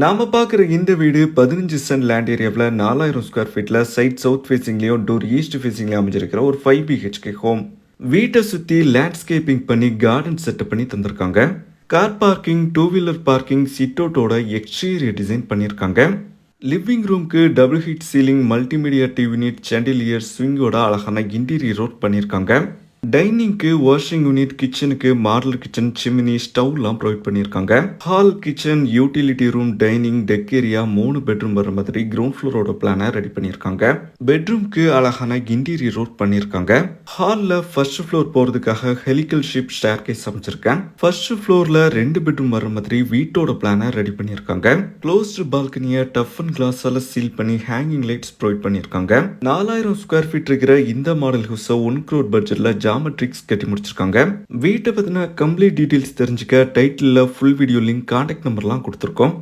நாம பார்க்குற இந்த வீடு 15 சென்ட் லேண்ட் ஏரியாவில் 4000 ஸ்கொயர் ஃபீட்டில் சைட் சவுத் ஃபேஸிங்லேயும் டோர் ஈஸ்ட் ஃபேஸிங்லேயும் அமைஞ்சிருக்கிற ஒரு 5 பிஹெச்கே ஹோம். வீட்டை சுற்றி லேண்ட்ஸ்கேப்பிங் பண்ணி கார்டன் செட்டப் பண்ணி தந்திருக்காங்க. Car parking, two wheeler parking, சிட்டோட்டோட exterior design பண்ணியிருக்காங்க. லிவிங் ரூம்க்கு double heat ceiling, multimedia TV unit, chandelier, ஸ்விங்கோட அழகான இன்டீரியர் ஒர்க் பண்ணியிருக்காங்க. டைனிங்க்கு வாஷிங் யூனிட், கிச்சனுக்கு மாடல் கிச்சன், சிமினி, ஸ்டவ்லாம் ப்ரொவைட் பண்ணியிருக்காங்க. Hall, kitchen, utility room, dining, tech area 3 bedroom வர மாதிரி ground ஃப்ளோரோட பிளானை ready பண்ணியிருக்காங்க. பெட்ரூம்க்கு அழகான இன்டீரியர் ஒர்க் பண்ணியிருக்காங்க. ஹாலில் ஃபர்ஸ்ட் ஃப்ளோர் போகிறதுக்காக ஹெலிக்கல் ஷிப் ஸ்டேர் கேஸ் அமைச்சிருக்கேன். ஃபர்ஸ்ட் ஃப்ளோரில் 2 பெட்ரூம் வர மாதிரி வீட்டோட பிளானை ரெடி பண்ணியிருக்காங்க. க்ளோஸ்டு பால்கனியை டஃப் அண்ட் கிளாஸால் சீல் பண்ணி ஹேங்கிங் லைட்ஸ் ப்ரொவைட் பண்ணியிருக்காங்க. 4000 ஸ்கொயர் ஃபீட் இருக்கிற இந்த மாடல் ஹவுஸை 1 crore பட்ஜெட்ல ஜாமெட்ரிக்ஸ் கட்டி முடிச்சிருக்காங்க. வீட்டை பத்தின கம்ப்ளீட் டீடைல்ஸ் தெரிஞ்சுக்க டைட்டில்ல ஃபுல் வீடியோ லிங்க், கான்டாக்ட் நம்பர்லாம் கொடுத்துருக்கோம்.